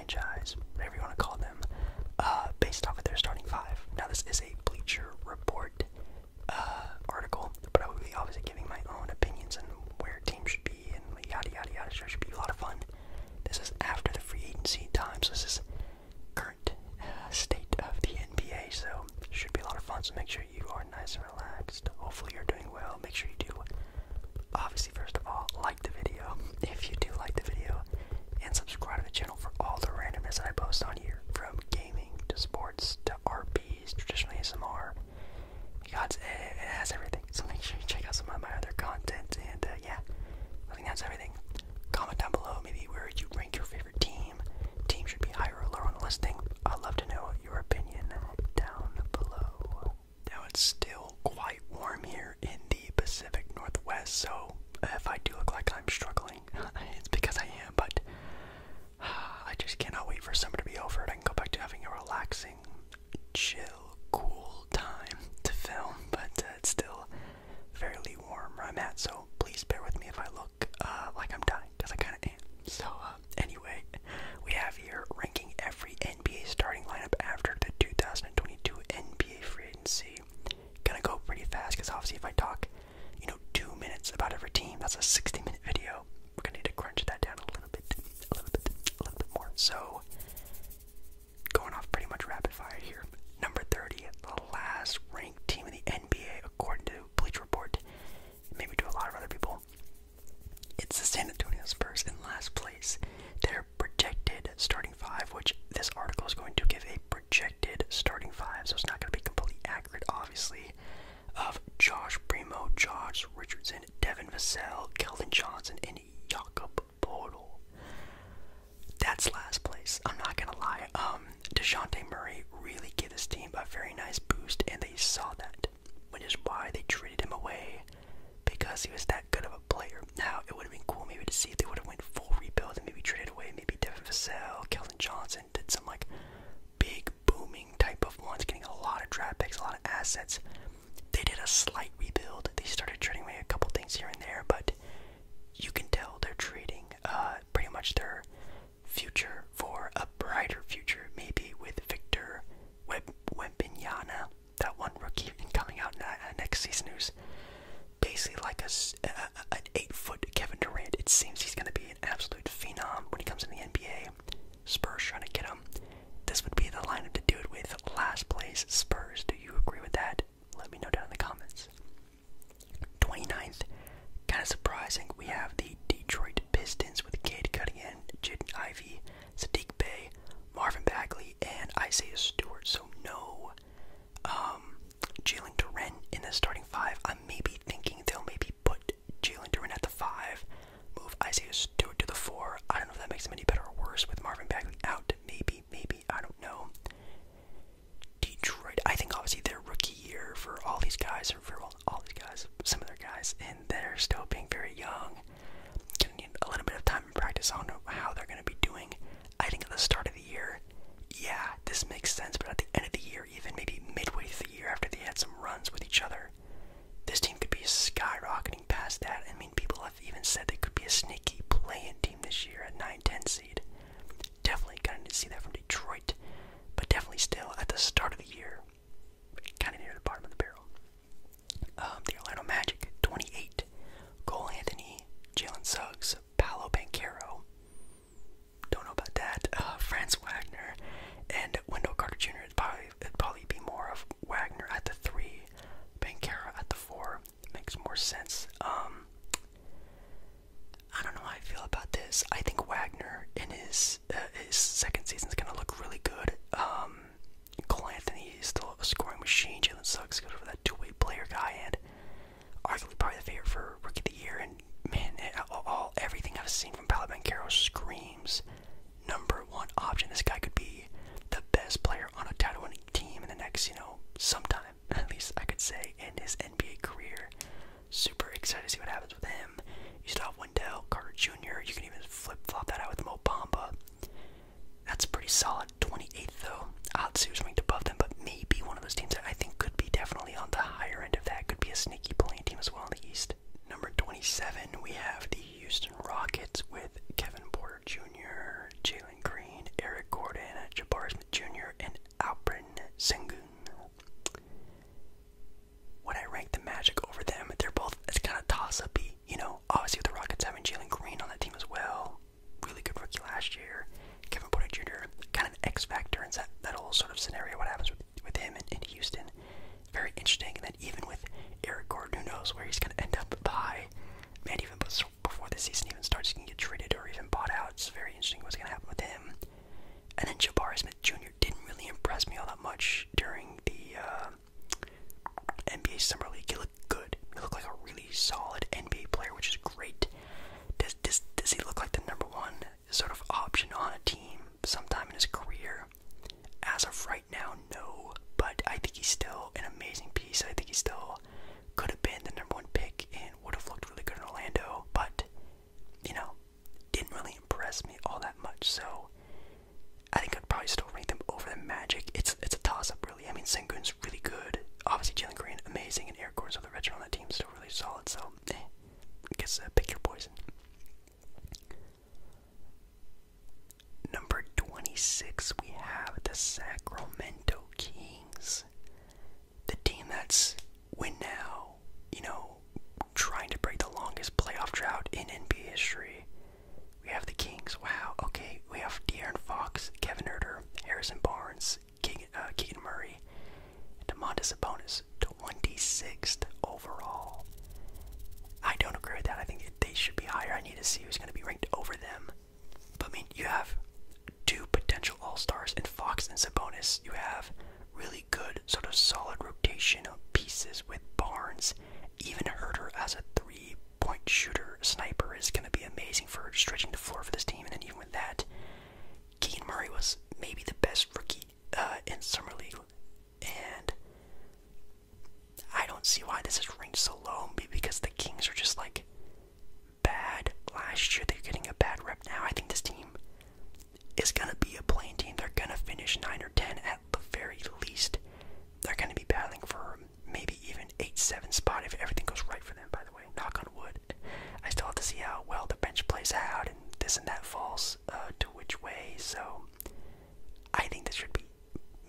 franchise, whatever you want to call them, based off of their starting five. Now, this is a Bleacher Report article, but I will be obviously giving my own opinions on where teams should be and yada yada yada. Sure, should be a lot of fun. This is after the free agency time, so this is current state of the NBA, so should be a lot of fun. So make sure you are nice and relaxed. Hopefully you're doing well. Make sure you do, obviously, first of all, like the video if you do like the video, and subscribe to the channel for all the randomness that I post on here, from gaming to sports to RPs, traditional ASMR. God, it has everything. So make sure you check out some of my other content. And yeah, I think that's everything. Comment down below maybe where you rank your favorite team. Team should be higher or lower on the listing. I'd love to know your opinion down below. Now it's still quite warm here in the Pacific Northwest, so if I do look like I'm struggling, it's because I am, but I just cannot wait for summer to be over and I can go back to having a relaxing, chill, cool time to film, but it's still fairly warm where I'm at, so please bear with me if I look like I'm dying, because I kind of am. So anyway, we have here ranking every NBA starting lineup after the 2022 NBA free agency. Gonna go pretty fast, because obviously if I talk 2 minutes about every team, that's a 60-minute video. We're gonna need to crunch that down a little bit more. So, going off pretty much rapid fire here. Number 30, the last ranked team in the NBA according to Bleacher Report, maybe to a lot of other people. It's the San Antonio Spurs in last place. Their projected starting five, which this article is going to give a projected starting five, so it's not going to be completely accurate, obviously, of Josh Primo, Josh Richardson, Devin Vassell, Keldon Johnson, and Jakob Poeltl. That's last place. I'm not gonna lie. DeJounte Murray really gave this team a very nice boost, and they saw that, which is why they traded him away, because he was that good of a player. Now, it would have been cool maybe to see if they would have went full rebuild and maybe traded away maybe Devin Vassell, Keldon Johnson, did some like big booming type of ones, getting a lot of draft picks, a lot of assets. They did a slight rebuild. They started trading away a couple things here and there, but you can tell they're trading pretty much their future for a brighter future, maybe with Victor Wembanyama, that one rookie coming out next season, who's basically like an 8-foot Kevin Durant. It seems he's going to be an absolute phenom when he comes in the NBA. Spurs trying to get him. This would be the lineup to do it with. Last place, Spurs. Do you agree with that? Let me know down in the comments. 29th, kind of surprising, we have the Detroit Pistons with Cade Cunningham, Jaden Ivey, Kevin Porter Jr., kind of an X factor in that whole sort of scenario. What happens with him in Houston? Very interesting. And then even with Eric Gordon, who knows where he's going to end up by. Man, even before the season even starts, he can get traded or even bought out. It's very interesting what's going to happen with him. And then Jabari Smith Jr. didn't really impress me all that much during the NBA Summer League. He looked good. He looked like a really solid NBA player, which is great. Does he look like the number one sort of option on a team sometime in his career? As of right now, no. But I think he's still an amazing piece. I think he still could have been the number one pick and would have looked really good in Orlando. But, didn't really impress me all that much. So I think I'd probably still rank them over the Magic. It's a toss-up, really. I mean, Sengun's really good. Obviously, Jalen Green, amazing. And Eric Gordon's the veteran on that team, still really solid. So, I guess pick your poison. Number 26, we have the Sacramento Kings. The team that's win now, trying to break the longest playoff drought in NBA history. We have the Kings. Wow, okay. We have De'Aaron Fox, Kevin Huerter, Harrison Barnes, Keegan Murray, and Domantas Sabonis, 26th overall. I don't agree with that. I think they should be higher. I need to see who's going to be ranked over them. But, I mean, you have two potential all-stars in Fox and Sabonis. You have really good, sort of solid rotation of pieces with Barnes. Even Huerter as a three-point shooter, sniper is going to be amazing for stretching the floor for this team. And then even with that, Keegan Murray was maybe the best rookie in Summer League. And I don't see why this is ranked so low. Maybe because the Kings are just like bad last year. They're getting a bad rep now. I think this team is going to be a playing team. They're going to finish 9 or 10 at the very least. They're going to be battling for maybe even 8-7 spot if everything goes right for them, by the way. Knock on wood. I still have to see how well the bench plays out and this and that falls to which way. So I think this should be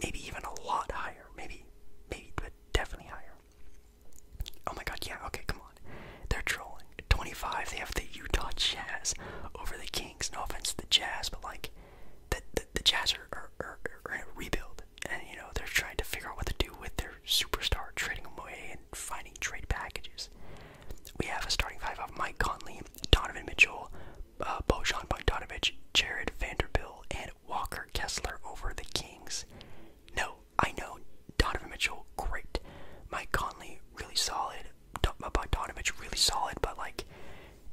maybe even a lot higher. Maybe, but definitely higher. Oh my god, yeah, okay, come on. They're trolling. 25, they have the Utah Jazz over the Kings. No offense to the Jazz, but like, the Jazz are in a rebuild. And, they're trying to figure out what to do with their superstar, trading them away and finding trade packages. We have a starting five of Mike Conley, Donovan Mitchell, Bojan Bogdanovic, Jared Vanderbilt, and Walker Kessler over the Kings. No, I know, Donovan Mitchell, great. Mike Conley, really solid. Bogdanovic, really solid, but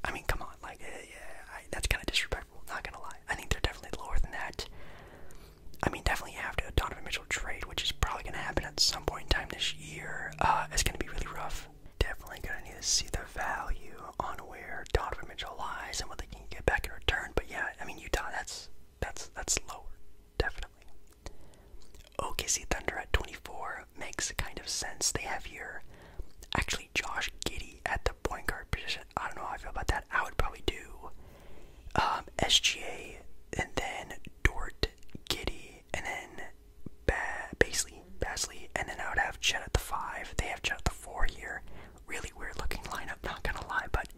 I mean, come on, that's kind of disrespectful, not gonna lie. I think they're definitely lower than that. I mean, definitely after a Donovan Mitchell trade, which is probably gonna happen at some point in time this year, it's gonna be really rough. Definitely gonna need to see the value on where Donovan Mitchell lies and what they can get back in return. But yeah, I mean, Utah, that's lower, definitely. OKC Thunder at 24 makes kind of sense. They have here actually Josh Giddey at the point guard position. I don't know how I feel about that. I would probably do SGA and then Dort, Giddey, and then Basley, and then I would have Chet at the 5. They have Chet at the 4 here. Really weird looking lineup, not gonna lie, but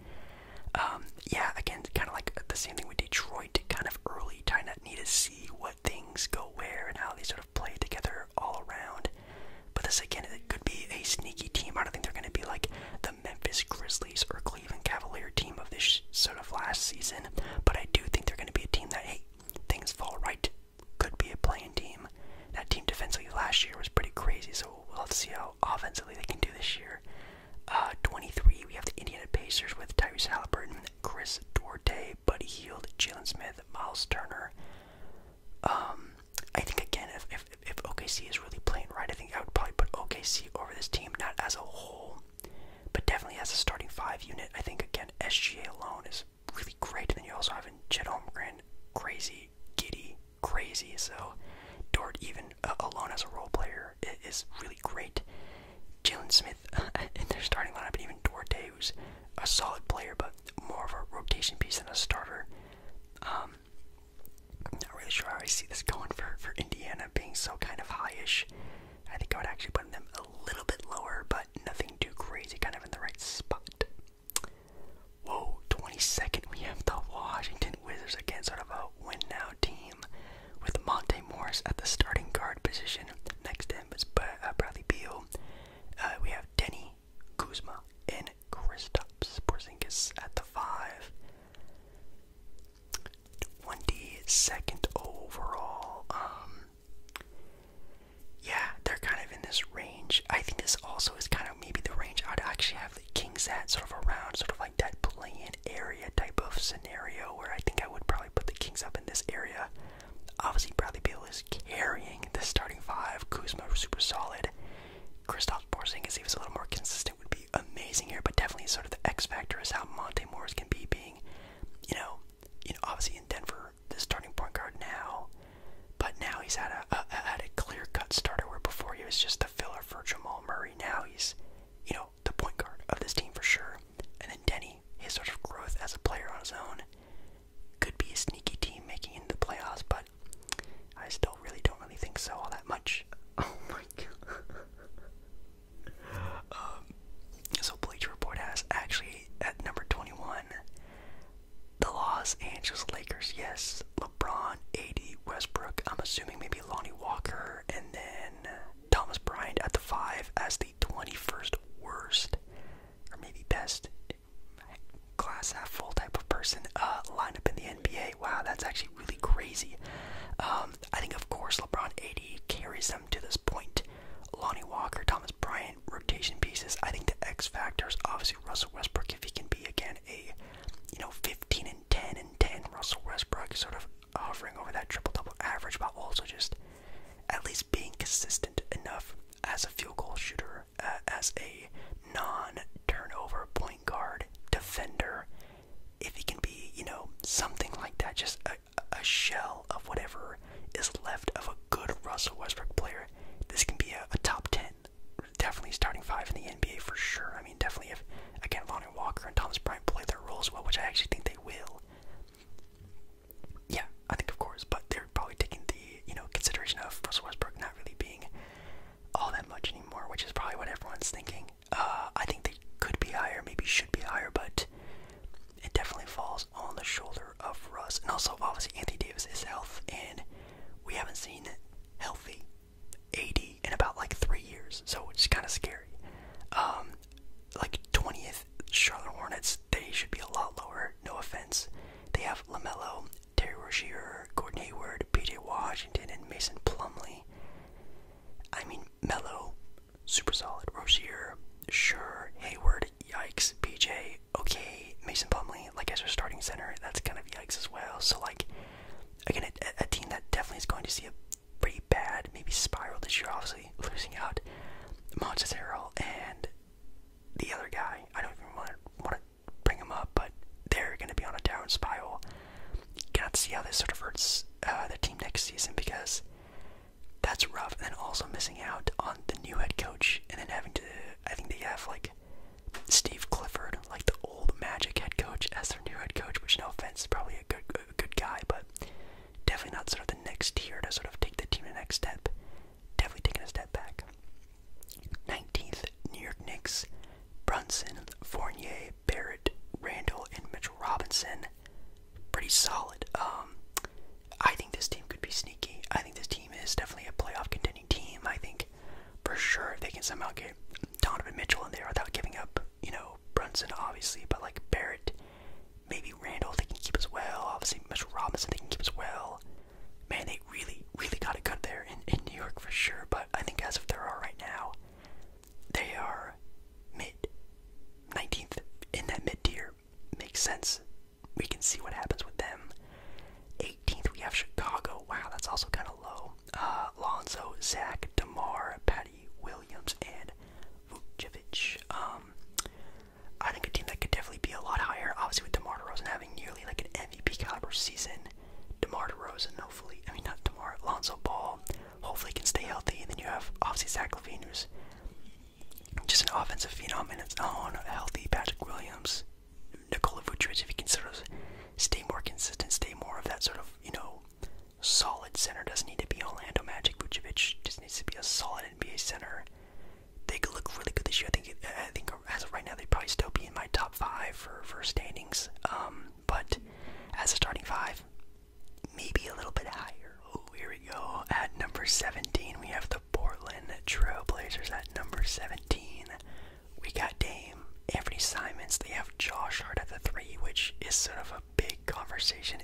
yeah, again, kind of like the same thing with Detroit, kind of early, kind of need to see what things go where and how they sort of play together all around. But this, again, it could be a sneaky team. I don't think they're going to be like the Memphis Grizzlies or Cleveland Cavalier team of this sort of last season, but I do think they're going to be a team that, hey, things fall right, could be a playing team. That team defensively last year was pretty crazy, so we'll have to see how offensively they can do this year. 23, we have the Indiana Pacers with Tyrese Halliburton, Chris Duarte, Buddy Hield, Jalen Smith, Miles Turner. I think, again, if OKC is really playing right, I think I would probably put OKC over this team, not as a whole, but definitely as a starting 5 unit. I think, again, SGA alone is really great, and then you also have Chet Holmgren, crazy, Giddey, crazy, so Dort, even alone as a role player, is really great. Jalen Smith in their starting lineup, and even Duarte, who's a solid player, but more of a rotation piece than a starter. I'm not really sure how I see this going for Indiana being so kind of high-ish. I think I would actually put them a little bit lower, but nothing too crazy, kind of in the right spot. Whoa, 22nd, we have the Washington Wizards, again, sort of a win-now team. this also is kind of maybe the range I'd actually have the Kings at, sort of around, sort of like that play-in area type of scenario, where I think I would probably put the Kings up in this area. Obviously, Bradley Beal is carrying the starting five. Kuzma was super solid. Kristaps Porzingis, if he was a little more consistent, would be amazing here. But definitely, sort of the X factor is how Monte Morris can be, being, obviously in Denver, the starting point guard now. But now he's had a clear-cut starter, where before he was just the filler for Jamal Murray. Now he's, the point guard of this team for sure. And then Denny, his sort of growth as a player on his own, could be a sneaky team making it into the playoffs, but I still don't really think so all that much. Oh my god. So Bleacher Report has actually at number 21 the Los Angeles Lakers. Yes, LeBron, AD, Westbrook. I'm assuming maybe Lonnie Walker, and then Thomas Bryant at the 5 as the 21st worst, or maybe best, glass half full type of person lineup in the NBA. Wow, that's actually really crazy. I think, of course, LeBron, AD carries them to this point. Lonnie Walker, Thomas Bryant, rotation pieces. I think the X factor is obviously Russell Westbrook, if he can be again a 15 and 10 and 10 Russell Westbrook, sort of hovering over that triple-double average, but also just at least being consistent enough as a field goal shooter, as a non-turnover point guard defender. If he can be, something like that, just a shell of whatever is left of a good Russell Westbrook player, this can be a top 10, definitely starting 5 in the NBA for sure. I mean, definitely if, again, Lonnie Walker and Thomas Bryant play their roles well, which I actually think they will. Yeah, I think, of course, but they're probably taking the, consideration of Russell Westbrook not really being all that much anymore, which is probably what everyone's thinking. I think they could be higher, maybe should be higher, but it definitely falls on the shoulder of Russ. And also, obviously, Anthony Davis is health, and we haven't seen healthy AD in about 3 years, so it's kind of scary. 20th Charlotte Hornets, they should be a lot lower, no offense. They have LaMelo, Terry Rozier, Gordon Hayward, PJ Washington, and Mason Plumlee. I mean, Melo, super solid. Rozier, sure. Hayward, yikes. PJ, okay. Mason Plumlee, as our starting center, that's kind of yikes as well. So, again, a team that definitely is going to see a pretty bad, maybe spiral this year, obviously, losing out Montrezl Harrell and the other guy. I don't even want to bring him up, but they're going to be on a down spiral. Got to see how this sort of hurts the team next season, because that's rough. And then also missing out on the new head coach, and then having to, I think they have Steve Clifford, the old Magic head coach, as their new head coach, which, no offense, is probably a good guy, but definitely not sort of the next tier to sort of take the team to the next step. Definitely taking a step back. 19th, New York Knicks. Brunson, Fournier, Barrett, Randall, and Mitchell Robinson. Pretty solid. I think this team could be sneaky. I think this team is definitely a playoff contending team. I think for sure if they can somehow get Donovan Mitchell in there without giving up, Brunson obviously, but Barrett, maybe Randall, they can keep as well. Obviously Mitchell Robinson, they can keep as well. Man, they really got it good there in New York for sure. But I think as of they are right now, they are mid 19th in that mid tier. Makes sense. We can see what happens with them. 18th, we have Chicago. Wow, that's also kind of low. Lonzo, Zach, DeMar, Patty Williams, and Vucevic. I think a team that could definitely be a lot higher. Obviously, with DeMar DeRozan having nearly an MVP caliber season. DeMar DeRozan, hopefully. I mean, not DeMar. Lonzo Ball, hopefully can stay healthy. And then you have obviously Zach LaVine, who's just an offensive phenom in its own. Healthy Patrick Williams, Nikola Vucevic, if he can sort of stay more consistent, stay more of that sort of, solid center. Doesn't need to be Orlando Magic. Vucevic just needs to be a solid NBA center. They could look really good this year. I think as of right now, they'd probably still be in my top 5 for standings. But as a starting 5, maybe a little bit higher. Oh, here we go. At number 17, we have the Portland Trail Blazers. At number 17, we got Dame, Anthony Simons. They have Josh Hart at the 3, which is sort of a big conversation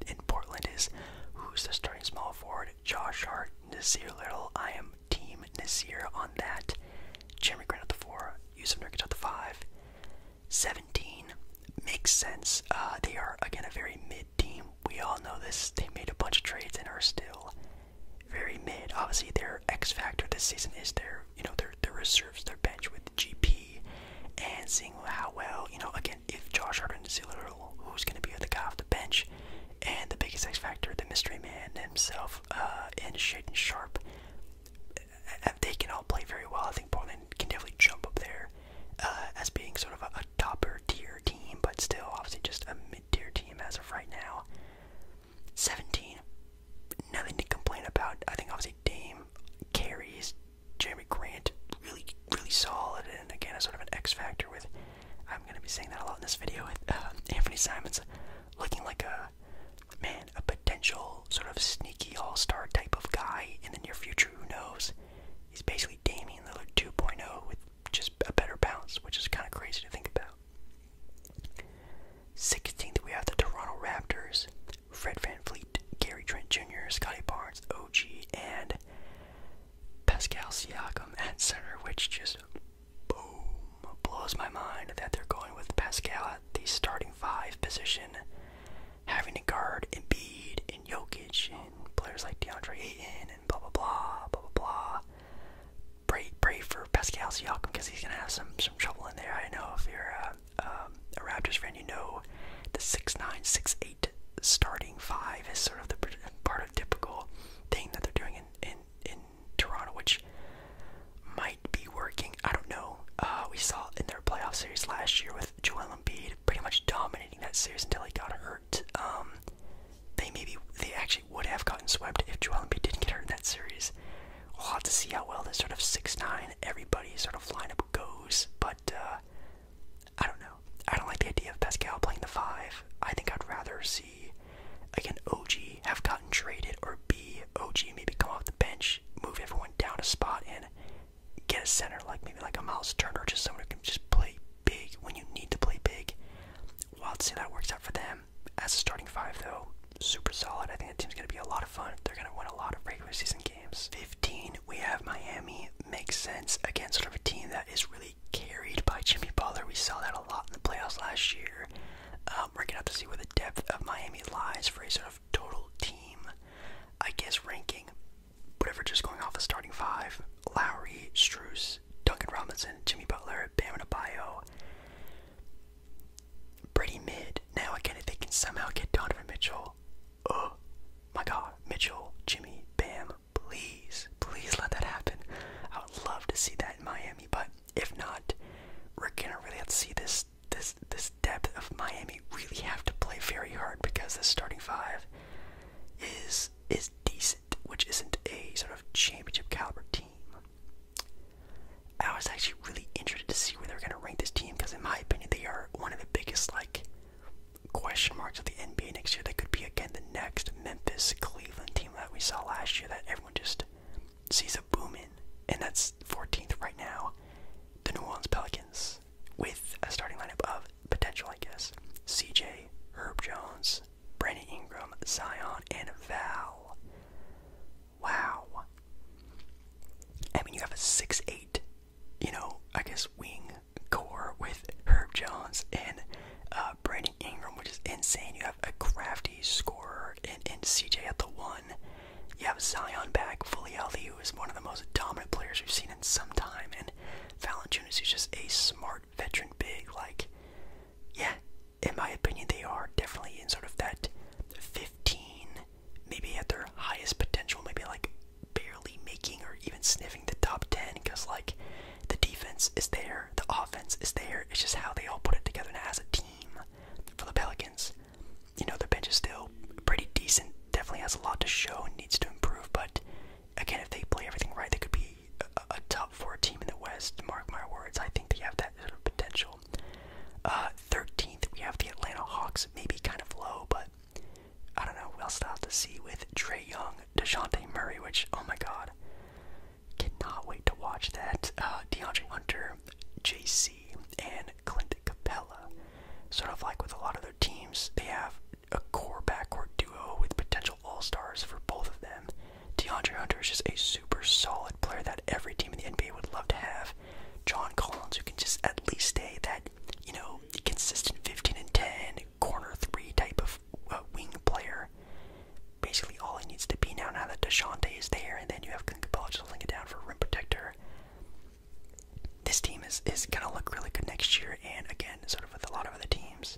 in Portland, is who's the starting small forward. Josh Hart, Nasir Little. I am team Nasir on that. Jim again, a very mid team. We all know this. They made a bunch of trades and are still very mid. Obviously, their X factor this season is their reserves, their bench with GP, and seeing how well, again, if Josh Hart is a little, who's going to be the guy off the bench, and the biggest X factor, the mystery man himself, and Shaedon Sharpe. They can all play very well. I think Portland can definitely jump up there as being sort of a topper tier team, but still obviously just a mid-tier team as of right now. 17, nothing to complain about. I think obviously Dame carries. Jeremy Grant, really, really solid, and again, a sort of an X factor with, I'm going to be saying that a lot in this video, with Anthony Simons looking like a potential sort of sneaky all-star type of guy in the near future. Who knows? He's basically Damian Lillard 2.0 with just a better bounce, which is kind of crazy to think about. 16th, we have the Toronto Raptors. Fred VanVleet, Gary Trent Jr., Scotty Barnes, OG, and Pascal Siakam at center, which just blows my mind that they're going with Pascal at the starting 5 position, having to guard Embiid and Jokic and players like DeAndre Ayton and blah blah blah blah blah blah. Pray for Pascal Siakam because he's gonna have some trouble in there. I know if you're a Raptors fan, you know the 6'9", 6'8" starting 5 is sort of the part of typical thing that they're doing in Toronto, which might be working. I don't know. We saw in their playoff series last year with Joel Embiid pretty much dominating that series until he got hurt. They actually would have gotten swept if Joel Embiid didn't get hurt in that series. We'll have to see how well this sort of 6'9" everybody sort of lineup goes, but I don't know. I don't like the idea of Pascal playing the 5. I think I'd rather see, again, OG have gotten traded, or B, OG maybe come off the bench, move everyone down a spot, and get a center maybe like a Miles Turner, just someone who can just play big when you need to play big. We'll have to see how that works out for them. As a starting 5, though, super solid. I think the team's going to be a lot of fun. They're going to win a lot of regular season games. 15, we have Miami. Makes sense. Again, sort of a team that is really carried by Jimmy Butler. We saw that a lot in the playoffs last year. We're going to have to see where the depth of Miami lies for a sort of total team, I guess, ranking. But if we're just going off the starting 5, Lowry, Strus, Duncan Robinson, Jimmy Butler, Bam Adebayo, pretty mid. Now, again, if they can somehow get Donovan Mitchell, oh my god, Mitchell, Jimmy, Bam, please let that happen. I would love to see that in Miami, but if not, we're gonna really have to see this depth of Miami really have to play very hard, because the starting 5 is decent, which isn't a sort of championship caliber team. I was actually really interested to see where they're gonna rank this team, because in my opinion they are one of the biggest question marks of the NBA next year. They could be again the next Memphis, Cleveland team that we saw last year that everyone just sees a boom in, and that's 14th right now. The New Orleans Pelicans, with a starting lineup of potential, I guess, CJ, Herb Jones, Brandon Ingram, Zion, and Val. Wow. I mean, you have a 6'8", I guess wing core with Herb Jones and Brandon Ingram, which is insane. You have a crafty scorer in CJ at the 1. You have Zion back fully healthy, who is one of the most dominant players we've seen in some time, and Valanciunas is just a smart veteran big. Yeah, in my opinion, they are definitely in sort of that 15, maybe at their highest potential, maybe barely making or even sniffing the top 10, because the defense is there, the offense is there. It's just how they all put it together now as a team. For the Pelicans, their bench is still pretty decent, definitely has a lot to show and needs to improve, but again, if they play everything right, they could be a top 4 team in the West. Mark my words, I think they have that sort of potential. 13th, we have the Atlanta Hawks, maybe kind of low, but I don't know, we'll still have to see with Trae Young, DeJounte Murray, which, oh my god, cannot wait to watch that. DeAndre Hunter, JC, and Clint Capella. Sort of like with a lot of their teams, they have a core backcourt duo with potential all-stars for both of them. DeAndre Hunter is just a super solid player that every team in the NBA would love to have. John Collins, who can just at least stay that, consistent 15 and 10 corner 3 type of well, just holding it down for rim protector. This team is gonna look really good next year, and again, sort of with a lot of other teams,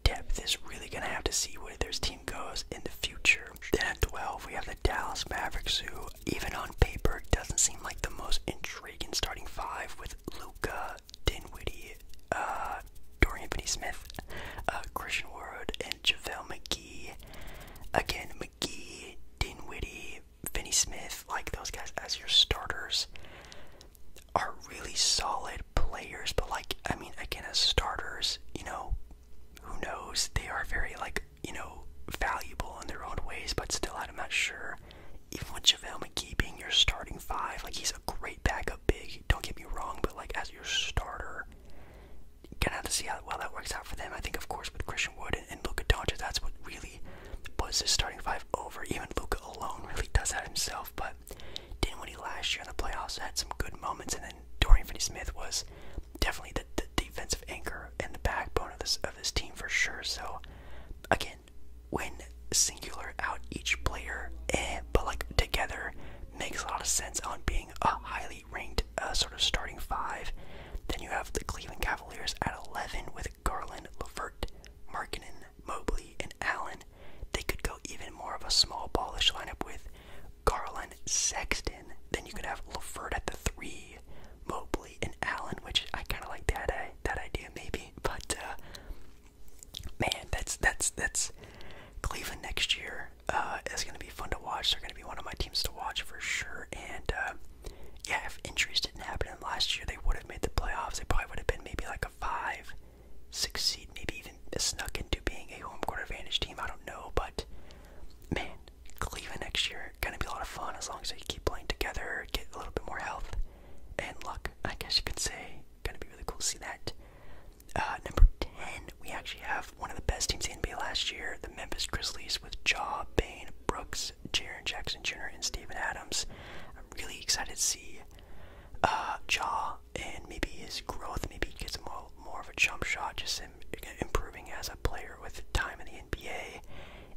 depth is really gonna have to see where their team goes in the future. Then at 12, we have the Dallas Mavericks, who, even on paper, doesn't seem like the most intriguing starting five with Luka, Dinwiddie, Dorian Finney-Smith, Christian Wood, and JaVale McGee. Again, McGee, Dinwiddie, Finney-Smith, like those guys as your starters, are really solid players, but like, I mean, again, as starters, you know, who knows? They are very, like, you know, valuable in their own ways, but still, I'm not sure. Even with JaVale McGee being your starting five, like, he's a great backup big, don't get me wrong, but like, as your starter, gonna have to see how well that works out for them. I think, of course, with Christian Wood and Luka Doncic, that's what really puts his starting five over. Even Luka alone really does that himself, but Dinwiddie last year in the playoffs had some good moments, and then Dorian Finney-Smith was definitely the defensive anchor and the backbone of this team for sure. So again, when singular out each player, but like together, makes a lot of sense on being a highly ranked sort of starting five. Then you have the Cleveland Cavaliers at 11 with Garland, LeVert, Markkanen, Mobley, and Allen. They could go even more of a small ballish lineup with Garland, Sexton. Then you could have LeVert at the 3, Mobley, and Allen, which I kind of like that idea maybe. But man, that's Cleveland next year. Is going to be fun to watch. They're going to be one of my teams to watch for sure. And yeah, if injuries didn't happen in last year, they would have made the playoffs. They probably would have been maybe like a 5, 6 seed, maybe even snuck into being a home court advantage team. I don't know, but man, Cleveland next year gonna be a lot of fun as long as they keep playing together, get a little bit more health and luck, I guess you could say. Gonna be really cool to see that. Number 10, we actually have one of the best teams in the NBA last year, the Memphis Grizzlies, with Ja, Bane, Brooks, Jaren Jackson Jr., and Steven Adams. I'm really excited to see Ja and maybe his growth. Maybe he gets more of a jump shot, just him improving as a player with time in the NBA,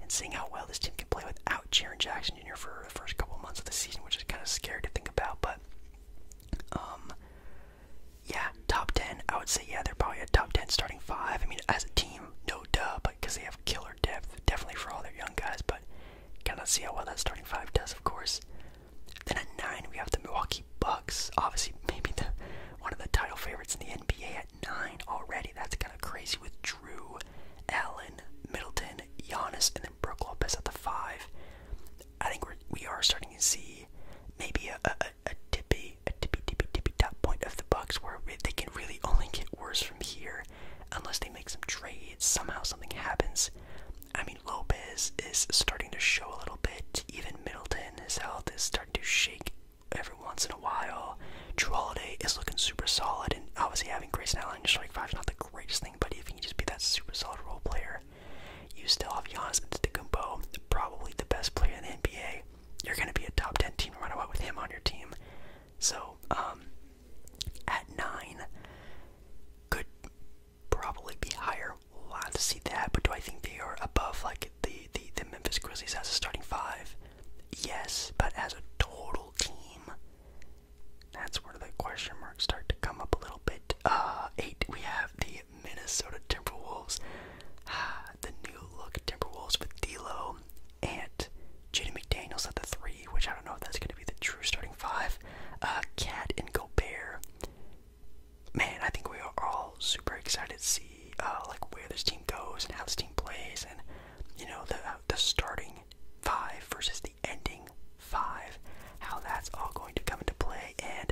and seeing how well this team can play without Jaren Jackson Jr. for the first couple months of the season, which is kind of scary to think about. But yeah, top 10, I would say, yeah, they're probably a top 10 starting five. I mean, as a team, no duh, but because they have killer depth, definitely for all their young guys, but gotta see how well that starting five does, of course. Then at 9, we have the Milwaukee Bucks, obviously maybe one of the title favorites in the NBA at 9 already. That's kind of crazy with Drew, Allen, Middleton, Giannis, and then Brook Lopez at the 5. I think we are starting to see maybe a tippy top point of the Bucks, where they can really only get worse from here unless they make some trades. Somehow something happens. I mean, Lopez is starting to show a little bit. Even Middleton, his health is starting to shake every once in a while. Drew Holiday is looking super solid, and obviously having Grayson Allen in your starting five is not the greatest thing, but if you can just be that super solid role player, you still have Giannis Antetokounmpo, probably the best player in the NBA. You're going to be a top 10 team no matter what with him on your team. So, at 9, could probably be higher. We'll have to see that, but do I think they are above like the Memphis Grizzlies as a starting five? Yes, but as a total team, that's where the question marks start to come up a little bit. 8, we have the Minnesota Timberwolves. The new look Timberwolves with D'Lo and Jaden McDaniels at the 3, which I don't know if that's going to be the true starting five. Cat and Gobert. Man, I think we are all super excited to see like where this team goes and how this team plays, and you know, the starting 5 versus the ending 5, how that's all going to come into play. And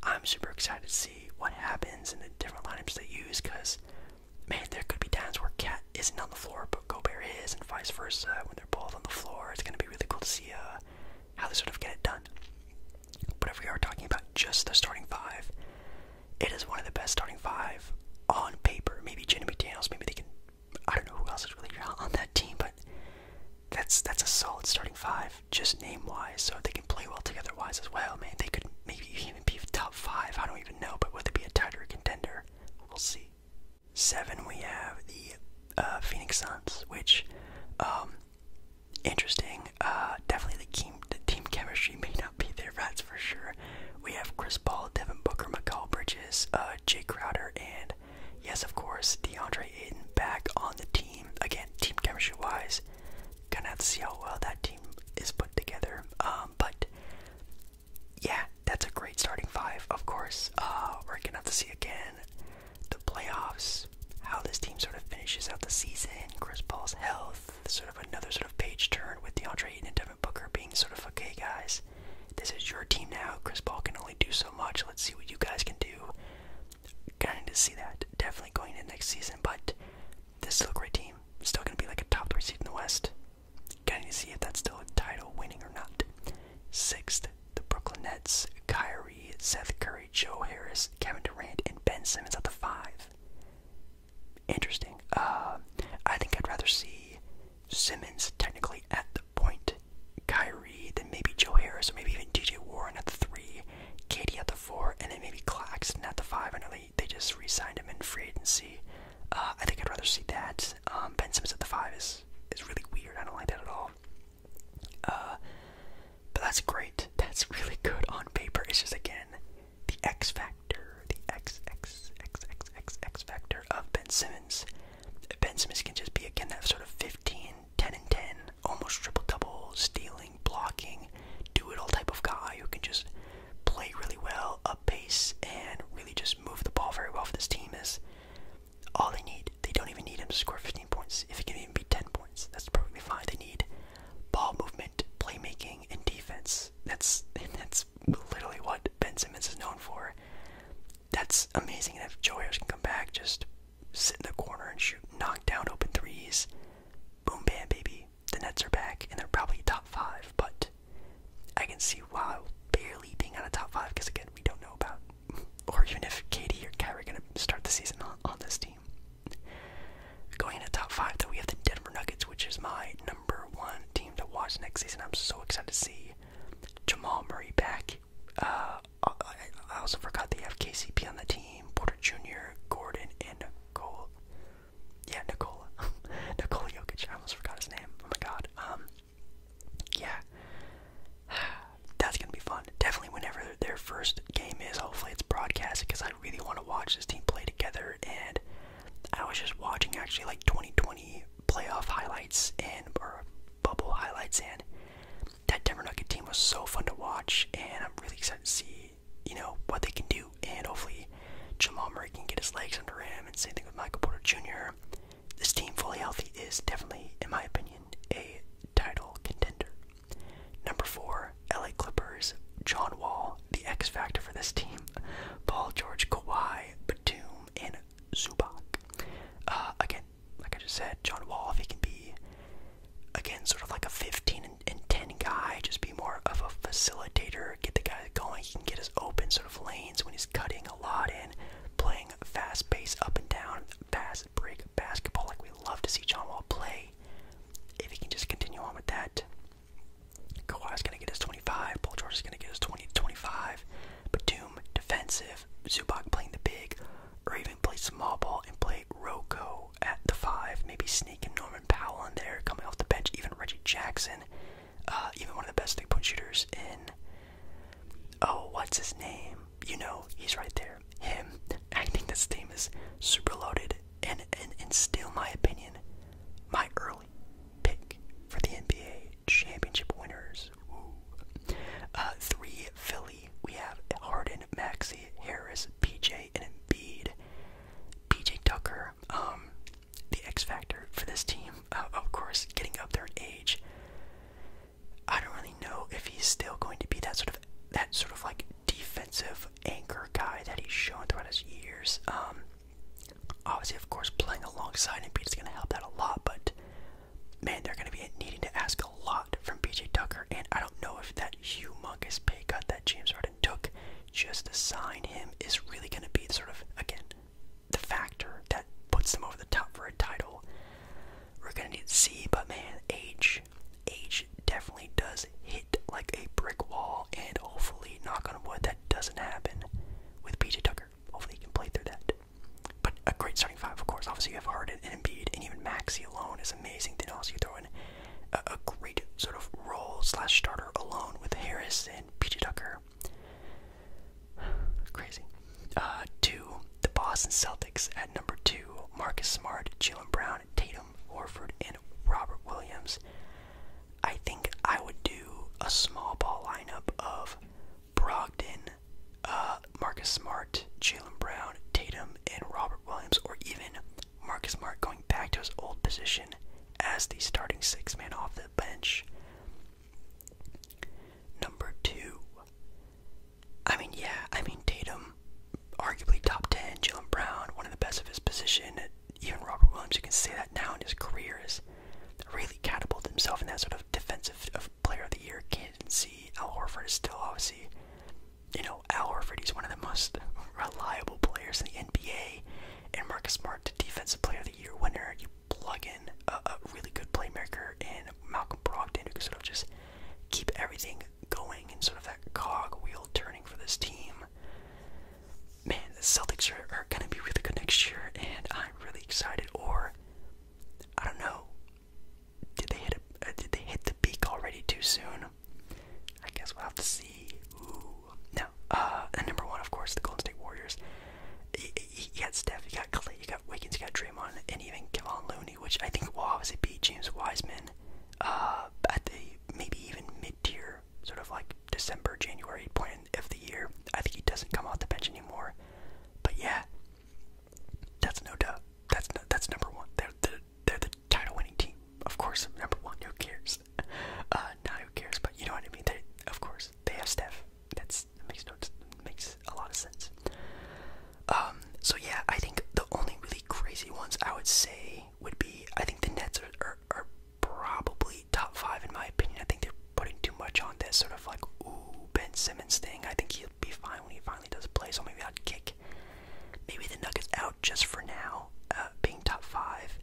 I'm super excited to see what happens in the different lineups they use, because man, there could be times where Cat isn't on the floor but Gobert is, and vice versa when they're both on the floor. It's going to be really cool to see how they sort of get it done. But if we are talking about just the starting 5, it is one of the best starting 5 on paper. Maybe Jaden McDaniels, maybe they can, I don't know who else is really on that team, but that's a solid starting 5, just name-wise. So if they can play well together-wise as well, man, they could maybe even be top 5, I don't even know, but would they be a tighter contender? We'll see. 7, we have the Phoenix Suns, which, interesting. Definitely the team chemistry may not be there at do so much. Let's see what you guys can do. Gonna need to see that. Definitely going into next season, but this is still a great team. Still gonna be like a top 3 seed in the West. Gonna need to see if that's still a title winning or not. 6th, the Brooklyn Nets. Kyrie, Seth Curry, Joe Harris, Kevin Durant, and Ben Simmons at the 5. Interesting. I think I'd rather see Simmons technically at the point, Kyrie, then maybe Joe Harris, or maybe even DJ Warren at the 3, KD at the 4, and then maybe Claxton at the 5. I know they just re-signed him in free agency. I think I'd rather see that. Ben Simmons at the 5 is really weird. I don't like that at all. But that's great. That's really good on paper. It's just, again, the X factor, the X factor of Ben Simmons. Ben Simmons can just be, again, that sort of 15, 10 and 10, almost triple-double, stealing, blocking, do-it-all type of guy who can just play really well, up pace, and really just move the ball very well for this team is all they need. They don't even need him to score 15 points. If it can even be 10 points, that's perfectly fine. They need ball movement, playmaking, and defense. That's literally what Ben Simmons is known for. That's amazing. And if Joe Harris can come back, just sit in the corner and shoot, knock down open threes, boom, bam, baby. The Nets are back, and they're probably top 5. But I can see Wow barely being on a top 5 because, again, we don't know about, or even if KD or Kyrie are going to start the season on this team. Going into top 5, though, we have the Denver Nuggets, which is my number 1 team to watch next season. I'm so excited to see Jamal Murray back. I also forgot they have KCP on the team, Porter Jr., Gordon, and Nikola. Yeah, Nikola. Nikola Jokic. I almost forgot his name. Oh my god. Yeah. That's going to be fun. Definitely whenever their first game is, hopefully it's broadcasted, because I really want to watch this team play together. And I was just watching actually like 2020 playoff highlights or bubble highlights, and that Denver Nugget team was so fun to watch, and I'm really excited to see, what they can do, and hopefully Jamal Murray can get his legs under him, and same thing with Michael Porter Jr. This team fully healthy is definitely, in my opinion, a title contender. Number 4, LA Clippers, John Wall, the X factor for this team, Paul George, Kawhi, Batum, and Zubac. Again, like I just said, John Wall, if he can be, again, sort of like a 15 and 10 guy, just be more of a facilitator, get the guy going, he can get his open sort of lanes when he's cutting a lot in, playing fast pace up and down, fast break basketball like we love to see John Wall play. If he can just continue on with that, Kawhi's going to get his 25, Paul George is going to get his 20 to 25, Batum, defensive, Zubac playing the big, or even play small ball and play Rocco at the 5, maybe sneak in Norman Powell in there, coming off the bench, even Reggie Jackson, even one of the best 3-point shooters in, what's his name? He's right there. Him. I think this team is super loaded, and still, my opinion, my early pick for the NBA championship winners. Ooh. 3, Philly. We have Harden, Maxey, Harris, PJ, and Embiid. PJ Tucker, the X factor for this team. Of course, getting up there in age. I don't really know if he's still going to be that sort of like defensive anchor guy that he's shown throughout his years. Obviously, of course, playing alongside Embiid is going to help that a lot, but man, they're going to be needing to ask a lot from PJ Tucker, and I don't know if that humongous pay cut that James Harden took just to sign him is really going to be sort of, again, the factor that puts them over the top for a title. We're going to need to see, but man, age definitely does hit like a brick wall, and hopefully, knock on wood, that doesn't happen with PJ Tucker. Hopefully he can play through that. But a great starting 5, of course. Obviously you have Harden and Embiid, and even Maxey alone is amazing. Then also you throw in a great sort of role/starter alone with Harris and PJ Tucker. Crazy. 2, the Boston Celtics at number 2. Marcus Smart, Jaylen Brown, Tatum, Horford, and Robert Williams. I think I would do a small ball lineup of Brogdon, Marcus Smart, Jaylen Brown, Tatum, and Robert Williams, or even Marcus Smart going back to his old position as the starting 6-man off the bench. Number 2. I mean, yeah, Horford is still obviously, Al Horford, he's one of the most reliable players in the NBA, and Marcus Smart, the Defensive Player of the Year winner. You plug in a really good playmaker in Malcolm Brogdon, who can sort of just keep everything going and sort of that cog wheel turning for this team. Man, the Celtics are going to be really good next year, and I'm really excited. Or, I don't know, did they hit the peak already too soon? I guess we'll have to see. Ooh. Now, and number one, of course, the Golden State Warriors. You got Steph, you got Clay, you got Wiggins, you got Draymond, and even Kevon Looney, which I think will obviously beat James Wiseman at the maybe even mid-tier, sort of like December, January point of the year. I think he doesn't come off the bench anymore. But yeah, that's no doubt. That's number one. They're the title-winning team. Of course, number one. Who cares? Not who cares, but you know what I mean. Of course, they have Steph. That makes a lot of sense. So yeah, I think the only really crazy ones I would say would be, I think the Nets are probably top 5 in my opinion. I think they're putting too much on this sort of like, Ben Simmons thing. I think he'll be fine when he finally does play, so maybe I'd kick maybe the Nuggets out just for now, being top 5.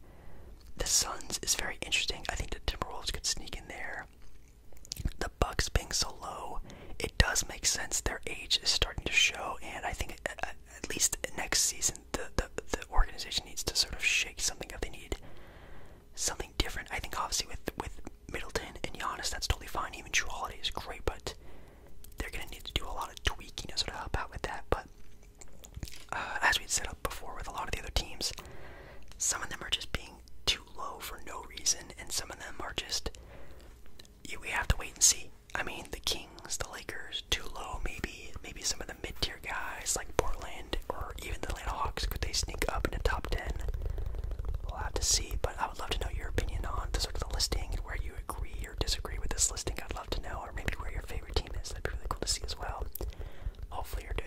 The Suns is very interesting. I think the Timberwolves could sneak in there. The Bucks being so low, it does make sense. Their age is starting to show, and I think at least next season, the organization needs to sort of shake something up. They need something different. I think obviously with Middleton and Giannis, that's totally fine. Even Jrue Holiday is great, but they're going to need to do a lot of tweaking to sort of help out with that. But as we'd set up before with a lot of the other teams, some of them are just being too low for no reason, and some of them are just, we have to wait and see. I mean, the Kings, the Lakers, too low. Maybe some of the mid-tier guys like Portland or even the Atlanta Hawks, could they sneak up in the top 10? We'll have to see, but I would love to know your opinion on the sort of the listing and where you agree or disagree with this listing. I'd love to know, or maybe where your favorite team is. That'd be really cool to see as well. Hopefully you're doing